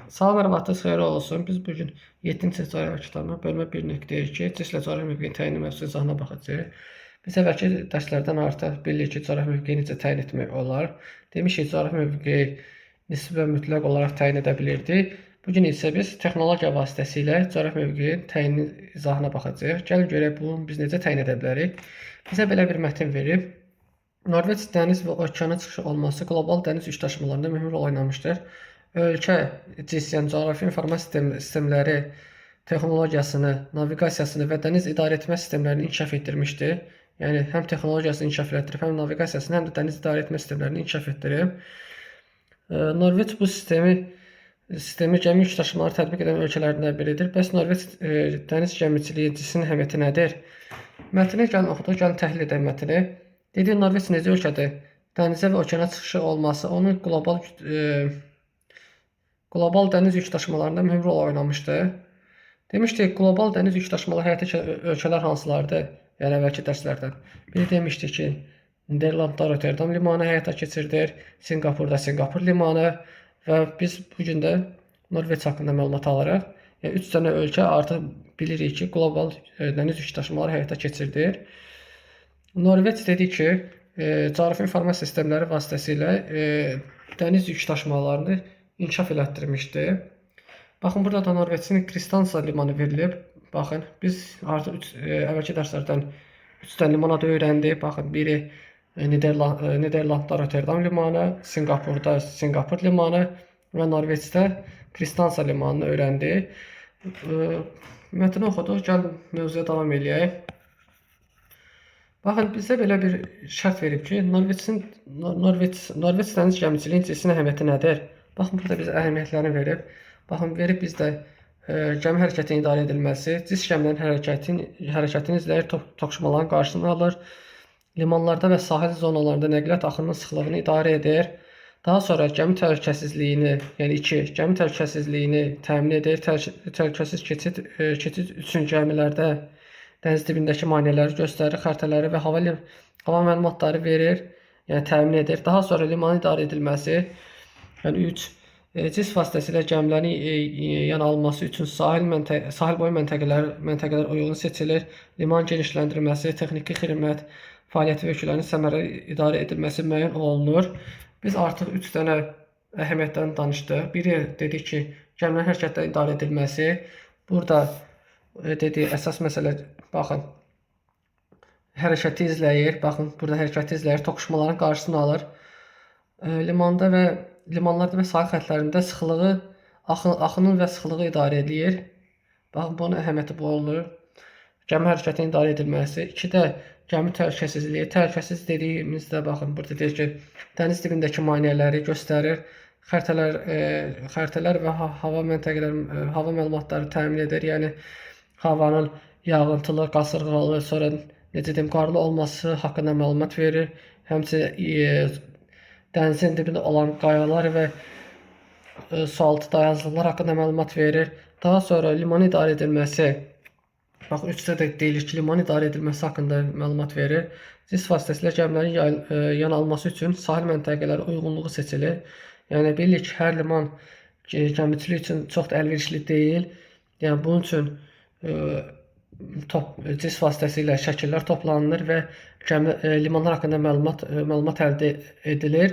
Salam arvadınız xeyir olsun. Biz bugün 7-ci coğrafya kitabına bölmə 1.2 cislə coğrafya mövqeyinin təyini mövzusu izahına baxacağıq. Biz əvvəlki dərslərdən artıq bilirik ki, coğrafya mövqeyini necə təyin etmək olar. Demişik, coğrafya mövqeyi nisbi və mütləq olaraq təyin edə bilirdik. Bugün isə biz texnologiya vasitəsilə coğrafya mövqeyinin təyininin izahına baxacağıq. Gəlin görək bunu biz necə təyin edə bilərik. Bizə belə bir mətin verib. Norveç dəniz və okeana çıxışı olması qlobal dəniz yükdaşımalarında mühüm rol oynamışdır. Ölkə cinsiyən coğrafi informasiya sistemləri texnologiyasını, naviqasiyasını və dəniz idarə etmə sistemlərini inkişaf etdirmişdir. Yəni həm texnologiyasını inkişaf etdirib, həm naviqasiyasını, həm də dəniz idarə etmə sistemlərini inkişaf etdirib. Norveç bu sistemi gəmi yük daşımaları tətbiq edən ölkələrdən biridir. Bəs Norveç dəniz gəmiçiliyin əhəmiyyəti nədir? Mətni gəlin oxuduq, gəlin təhlil edək mətni. Dediyi Norveç necə ölkədir? Dənizə və okeana çıxışı olması onun qlobal dəniz yük daşımalarında mühüm rol oynamışdır. Demişdik, qlobal dəniz yük daşımaları həyata keçirən ölkələr hansılardır? Yəni əvvəlki dərslərdən. Biri demişdik ki, Niderlandda Rotterdam limanı həyata keçirilir, Sinqapurda Sinqapur limanı və biz bugün də Norveç haqqında məlumat alırıq. Yəni 3 dənə ölkə artıq bilirik ki, qlobal dəniz yük daşımaları həyata keçirilir. Norveç dedi ki, coğrafi informasiya sistemləri vasitəsilə dəniz yük daşımalarını inkişaf elətdirmişdir. Baxın, burada da Norveçin Kristianstad limanı verilib. Baxın, biz artıq əvvəlki dərslərdən 3 dənə liman adı öyrəndik. Baxın, biri Niderlandda Rotterdam limanı, Sinqapurda Sinqapur limanı və Norveçdə Kristianstad limanını öyrəndik. Mətni oxuduq, gəlin mövzuya davam edək. Baxın, bizə belə bir şərt verib ki, Norveç dəniz gəmiçiliyin cinsinin əhəmiyyəti nədir? Baxın, burada bizə əhəmiyyətlərini verib. Baxın, verib bizdə gəmi hərəkətinin idarə edilməsi, cis gəmilərin hərəkətini izləyir, toqquşmaların qarşısını alır, limanlarda və sahil zonalarında nəqliyyat axınının sıxlığını idarə edir. Daha sonra gəmi təhlükəsizliyini, yəni gəmi təhlükəsizliyini təmin edir, təhlükəsiz keçid üçün gəmilərdə dəniz dibindəki maneələri göstərir, xəritələri və hava məlumatları verir, yəni təmin edir. Daha sonra limanın idarə edilməsi, yəni 3. Cis vasitəsilə gəmilərin yan alınması üçün sahil boyu məntəqələr uyğun seçilir, liman genişləndirilməsi, texniki xidmət fəaliyyəti və ölkələrin səmərəli idarə edilməsi müəyyən olunur. Biz artıq 3 dənə əhəmiyyətdən danışdıq. Biri dedik ki, gəmilərin hərəkətlə idarə edilməsi. Burada dediyi əsas məsələ, baxın, hərəkəti izləyir. Baxın, burada hərəkəti izləyir, toqquşmaların qarşısını alır. Limanlarda və sahil xəttlərində sıxlığı, axının və sıxlığı idarə edir. Baxın, bunun əhəmiyyəti bu olur. Gəmi hərəkətinin idarə edilməsi. 2-də gəmi təhlükəsizliyi. Təhlükəsiz dediyimizdə, baxın, burada deyir ki, dəniz dibindəki maneələri göstərir. Xəritələr və hava məlumatları təmin edir. Yəni, havanın yağıntılı, qasırğalı, sonra necə deyim, qarlı olması haqqında məlumat verir. Həmçinin dənizin dibində olan qayalar və sualtı dayazlıqlar haqqında məlumat verir. Daha sonra limanın idarə edilməsi. Baxın, 3-də də deyilir ki, limanın idarə edilməsi haqqında məlumat verir. Cis vasitəsilə gəmilərin yan alması üçün sahil məntəqələri uyğunluğu seçilir. Yəni, bilirik ki, hər liman gəmiçilik üçün çox da əlverişli deyil. Yəni, bunun üçün cis vasitəsilə şəkillər toplanılır və limanlar haqqında məlumat əldə edilir.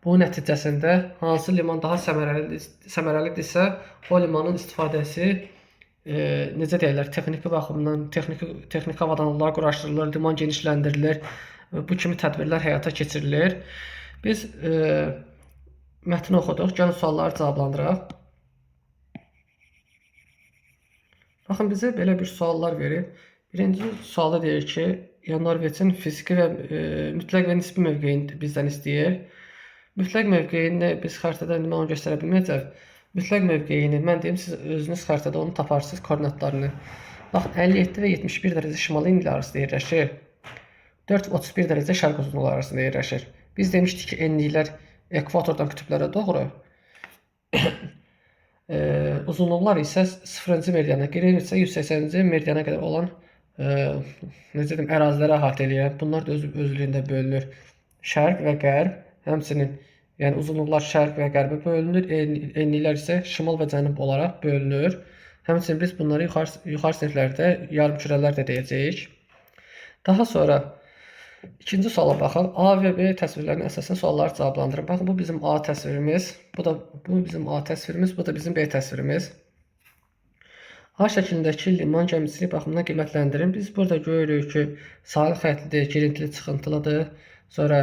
Bu nəticəsində hansı liman daha səmərəlidirsə, o limanın istifadəsi necə deyirlər, texniki baxımdan, texniki avadanlıqlar quraşdırılır, liman genişləndirilir, bu kimi tədbirlər həyata keçirilir. Biz mətni oxuduq, gəlin sualları cavablandıraq. Baxın, bizə belə bir suallar verib. Birinci sualda deyir ki, Norveçin fiziki və mütləq və nisbi mövqeyini bizdən istəyir. Mütləq mövqeyini biz xəritədə indi onu göstərə bilməyəcək. Mütləq mövqeyini, mən deyim, siz özünüz xəritədə onu taparsınız, koordinatlarını. Baxın, 57 və 71 dərəcə şimal enli arasında yerləşir. 4-31 dərəcə şərq uzunluğu arasında yerləşir. Biz demişdik ki, enliklər ekvatordan qütblərə doğru. Uzunluqlar isə 0-cı meridyana, qeyri-isə 180-ci meridyana qədər olan necə deyim, ərazilərə əhatə eləyir. Bunlar da özlüyündə bölünür. Şərq və qərb, həmçinin Yəni uzunluqlar şərq və qərbə bölünür, enliklər isə şimal və cənub olaraq bölünür. Həmçinin biz bunları yuxarı siniflərdə yarımkürələr də deyəcəyik. Daha sonra ikinci suala baxaq. A və B təsvirlərinin əsasən sualları cavablandırın. Baxın, bu bizim A təsvirimiz, bu bizim A təsvirimiz, bu da bizim B təsvirimiz. A şəklindəki liman gəmisini baxımından qiymətləndirin. Biz burada görürük ki, sahil xəttidir, girintili çıxıntılıdır. Sonra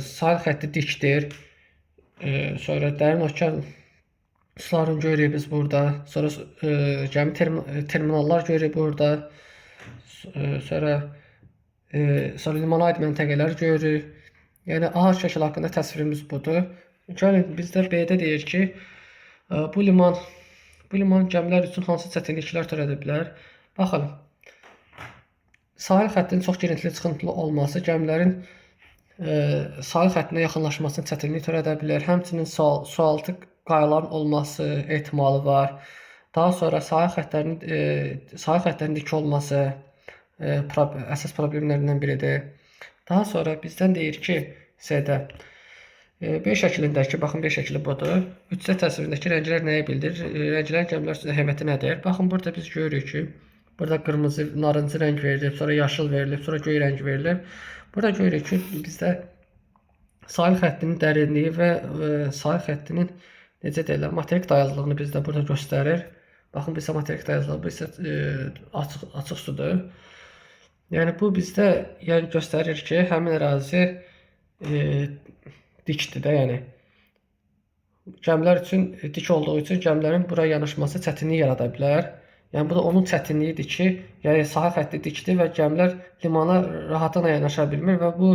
sahil xətti dikdir. Sonra dərin okean sularını görürük biz burada. Sonra gəmi terminallar görürük burada. Sonra limana aid məntəqələri görürük. Yəni A şəkli haqqında təsvirimiz budur. Gəlin bizdə B-də deyir ki, bu liman gəmilər üçün hansı çətinliklər törədə bilər? Baxın, sahil xəttinin çox girintili çıxıntılı olması gəmilərin sahil xəttinə yaxınlaşmasına çətinlik törədə bilər. Həmçinin sualtı qayaların olması ehtimalı var. Daha sonra sahil xəttlərinin dik olması əsas problemlərindən biridir. Daha sonra bizdən deyir ki, C-də B şəklindəki, baxın B şəkli budur. 3D təsvirindəki rənglər nəyi bildirir? Rənglərin gəmilər üçün əhəmiyyəti nədir? Baxın, burada biz görürük ki, burada qırmızı, narıncı rəng verilib, sonra yaşıl verilib, sonra göy rəng verilib. Burada görürük ki, bizdə sahil xəttinin dərinliyi və sahil xəttinin necə deyirlər, materik dayazlığını bizdə burada göstərir. Baxın, bizdə materik dayazlığı, bu isə açıq sudur. Yəni bu bizdə göstərir ki, həmin ərazi dikdir də, yəni gəmilər üçün dik olduğu üçün gəmilərin bura yanaşması çətinlik yarada bilər. Yəni bu da onun çətinliyidir ki, yəni sahil xətti dikdir və gəmilər limana rahatlıqla yanaşa bilmir və bu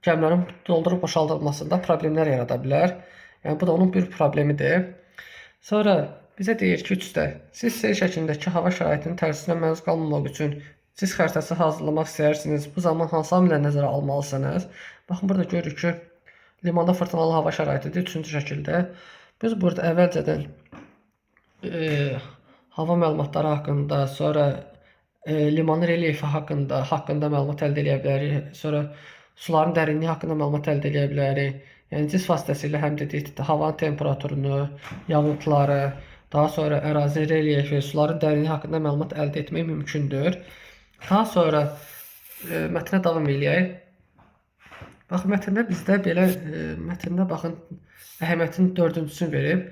gəmilərin doldurub boşaldılmasında problemlər yarada bilər. Yəni bu da onun bir problemidir. Sonra bizə deyir ki, 3-də siz C şəklindəki hava şəraitinin tərsinə məruz qalmamaq üçün siz xəritəsi hazırlamaq istəyirsiniz. Bu zaman hansı amilləri nəzərə almalısınız? Baxın, burada görürük ki, limanda fırtınalı hava şəraitidir, 3-cü şəkildə. Biz burada əvvəlcədən hava məlumatları haqqında, sonra limanın relyefi haqqında məlumat əldə edə bilərik. Sonra suların dərinliyi haqqında məlumat əldə edə bilərik. Yəni cis vasitəsilə həm də havanın temperaturunu, yağıntıları, daha sonra ərazinin relyefi, suların dərinliyi haqqında məlumat əldə etmək mümkündür. Daha sonra mətnə davam eləyək. Baxın, mətndə bizdə belə, mətndə baxın, əhəmiyyətin 4-cüsünü verib.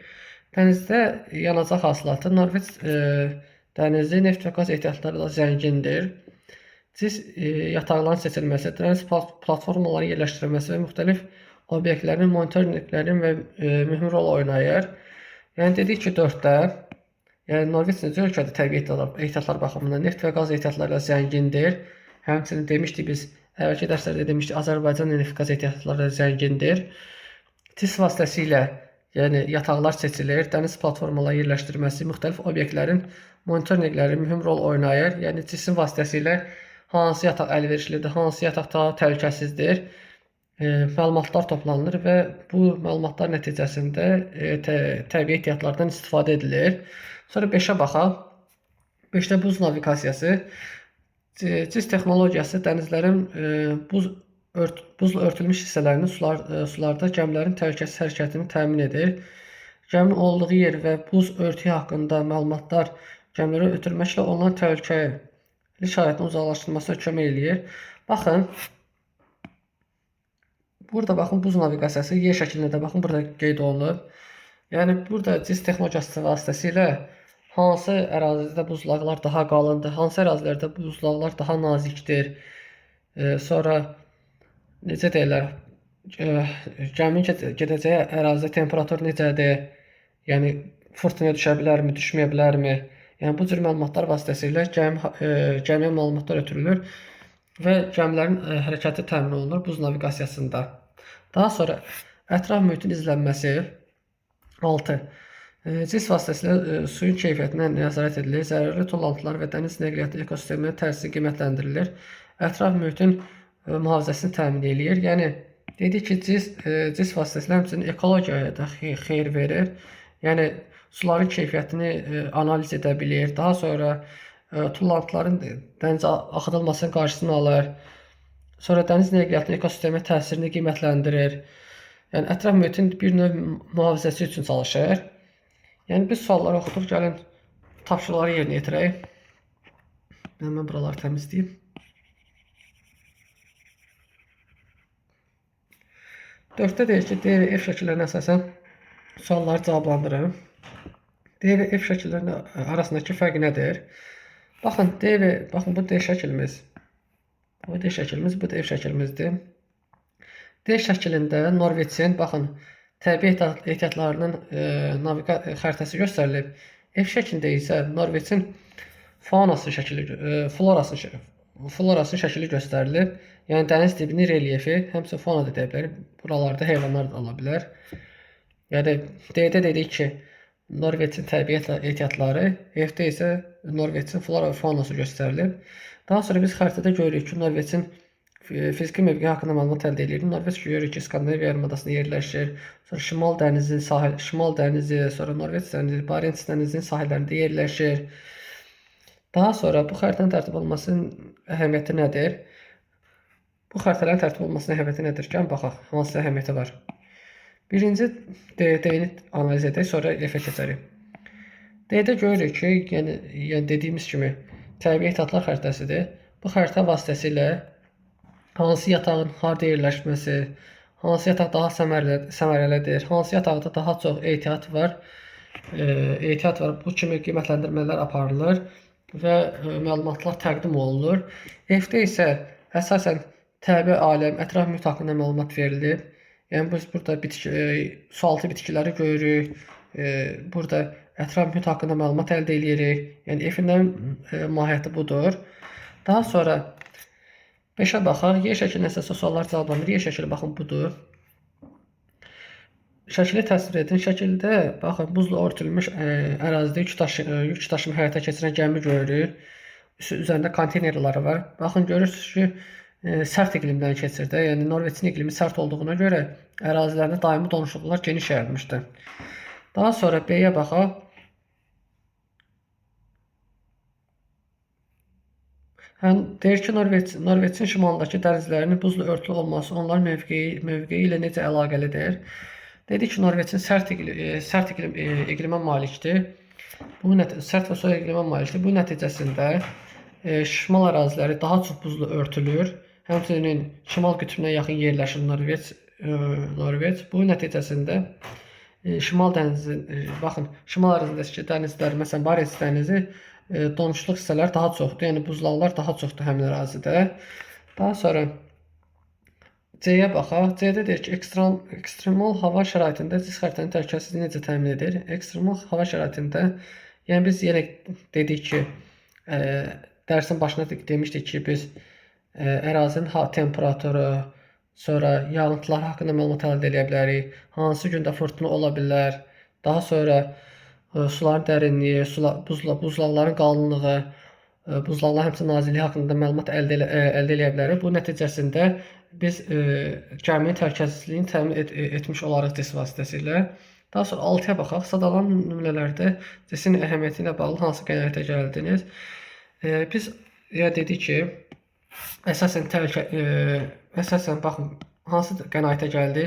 Dənizdə yanacaq hasilatı, Norveç dənizi neft və qaz ehtiyatlarıyla zəngindir. Cis yataqların seçilməsi, dəniz platformaların yerləşdirilməsi və müxtəlif obyektlərin, monitorinqlərin və mühüm rol oynayır. Yəni dedik ki, 4-də, yəni Norveç necə ölkədə təbii ehtiyatlar baxımından neft və qaz ehtiyatlarıyla zəngindir. Həmçinin demişdik biz, əvvəlki dərslərdə demişdik, Azərbaycan neft qaz ehtiyatları zəngindir. Cis vasitəsilə, yəni yataqlar seçilir, dəniz platformaları yerləşdirilməsi, müxtəlif obyektlərin monitorinqləri mühüm rol oynayır. Yəni cisin vasitəsilə hansı yataq əlverişlidir, hansı yataq daha təhlükəsizdir, məlumatlar toplanılır və bu məlumatlar nəticəsində təbii ehtiyatlardan istifadə edilir. Sonra 5-ə baxaq. 5-də buz naviqasiyası. Cis texnologiyası dənizlərin buzla örtülmüş hissələrini sularda gəmilərin təhlükəsiz hərəkətini təmin edir. Gəminin olduğu yer və buz örtüyü haqqında məlumatlar gəmilərə ötürməklə onların təhlükəli şəraitin uzaqlaşdırılmasına kömək eləyir. Baxın, burada baxın, buz naviqasiyası yer şəklində də baxın, burada qeyd olunub. Yəni burada cis texnologiyası vasitəsilə hansı ərazidə buzlaqlar daha qalındır, hansı ərazilərdə buzlaqlar daha nazikdir. Sonra necə deyirlər, gəminin gedəcəyi ərazidə temperatur necədir, yəni fırtınaya düşə bilərmi, düşməyə bilərmi? Yəni bu cür məlumatlar vasitəsilə gəmiyə məlumatlar ötürülür və gəmilərin hərəkəti təmin olunur buz naviqasiyasında. Daha sonra ətraf mühitin izlənməsi. 6. Cis vasitəsilə suyun keyfiyyətinə nəzarət edilir, zərərli tullantılar və dəniz nəqliyyatı ekosisteminin tərsi qiymətləndirilir, ətraf mühitin mühafizəsini təmin edir. Yəni dedik ki, cis vasitəsilə həmçinin ekologiyaya da xeyir verir. Yəni suların keyfiyyətini analiz edə bilir. Daha sonra tullantıların dənizə axıdılmasının qarşısını alır. Sonra dəniz nəqliyyatının ekosistemə təsirini qiymətləndirir. Yəni ətraf mühitin bir növ mühafizəsi üçün çalışır. Yəni biz sualları oxuduq, gəlin tapşırıqları yerinə yetirək. Mən buraları təmizləyim. Dörddə deyir ki, D və F şəkillərinə əsasən sualları cavablandırın. D və F şəkillərinin arasındakı fərq nədir? Baxın, baxın bu D şəklimiz. Bu D şəklimiz, bu da F şəklimizdir. D şəklində Norveçin, baxın, təbii ehtiyatlarının xəritəsi göstərilib. F şəklində isə Norveçin florası şəkili göstərilib. Yəni dəniz dibinin relyefi, həmçinin fauna da deyə bilərik. Buralarda heyvanlar da ola bilər. Yəni D-də dedik ki, Norveçin təbii ehtiyatları, F-də isə Norveçin flora və faunası göstərilib. Daha sonra biz xəritədə görürük ki, Norveçin fiziki mövqeyi haqqında məlumat əldə edirik. Norveç görürük ki, Skandinaviya yarımadasında yerləşir. Sonra Şimal dənizi, sonra Norveç dənizi, Barents dənizinin sahillərində yerləşir. Daha sonra bu xəritənin tərtib olunmasının əhəmiyyəti nədir? Bu xəritələrin tərtib olunmasının əhəmiyyəti nədir? Gəlin baxaq, hansı əhəmiyyəti var. Birinci D-ni analiz edək, sonra F-ə keçərik. D-də görürük ki, yəni dediyimiz kimi təbii ehtiyatlar xəritəsidir. Bu xəritə vasitəsilə hansı yatağın harda yerləşməsi, hansı yataq daha səmərəlidir, hansı yataqda daha çox ehtiyat var, bu kimi qiymətləndirmələr aparılır və məlumatlar təqdim olunur. F-də isə əsasən təbii aləm, ətraf mühit haqqında məlumat verilir. Yəni biz burada sualtı bitkiləri görürük, burada ətraf mühit haqqında məlumat əldə edirik. Yəni F-in mahiyyəti budur. Daha sonra 5-ə baxaq. Y şəklinə əsasən suallar cavablanır. Y şəkli baxın budur. Şəkili təsvir edin. Şəkildə baxın buzla örtülmüş ərazidə yük daşıma həyata keçirən gəmi görürük. Üzərində konteynerləri var. Baxın görürsünüz ki, sərt iqlimdən keçir də. Yəni Norveçin iqlimi sərt olduğuna görə ərazilərində daimi donuşluqlar geniş yayılmışdır. Daha sonra B-yə baxaq. Deyir ki, Norveçin şimalındakı dənizlərinin buzla örtülü olması onların mövqeyi ilə necə əlaqəlidir? Dedik ki, Norveçin sərt iqlimə malikdir. Sərt və soyuq iqlimə malikdir. Bu nəticəsində şimal əraziləri daha çox buzla örtülür. Həmçinin şimal qütbünə yaxın yerləşir Norveç. Bu nəticəsində şimal ərazisindəki dənizlər, məsələn, Barents dənizi donuşluq hissələr daha çoxdur, yəni buzlaqlar daha çoxdur həmin ərazidə. Daha sonra C-yə baxaq. C-də deyir ki, ekstremal hava şəraitində cisim xəritənin təhlükəsizliyi necə təmin edir? Ekstremal hava şəraitində, yəni biz yenə dedik ki, dərsin başında demişdik ki, biz ərazinin temperaturu, sonra yağıntılar haqqında məlumat əldə edə bilərik, hansı gündə fırtına ola bilər, daha sonra suların dərinliyi, buzlaqların qalınlığı, buzlaqların həmçinin nazilliyi haqqında məlumat əldə edə bilərik. Bu nəticəsində biz gəminin təhlükəsizliyini təmin etmiş olarıq cisim vasitəsilə. Daha sonra 6-ya baxaq. Sadalan nümunələrdə cisin əhəmiyyəti ilə bağlı hansı qənaətə gəldiniz? Biz dedik ki, əsasən baxın, hansı qənaətə gəldi?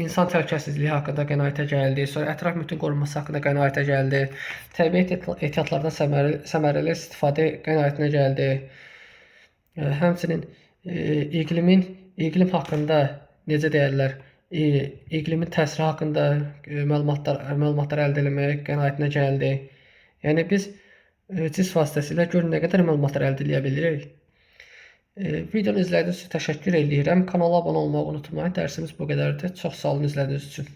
İnsan təhlükəsizliyi haqqında qənaətə gəldi, sonra ətraf mühitin qorunması haqqında qənaətə gəldi, təbii ehtiyatlardan səmərəli istifadə qənaətinə gəldi. Həmçinin iqlim haqqında necə deyirlər, iqlimin təsiri haqqında məlumatlar əldə etmək qənaətinə gəldi. Yəni biz cisim vasitəsilə görün nə qədər məlumatlar əldə edə bilirik. Videonu izlədiyiniz üçün təşəkkür edirəm. Kanala abunə olmağı unutmayın. Dərsimiz bu qədərdir. Çox sağ olun izlədiyiniz üçün.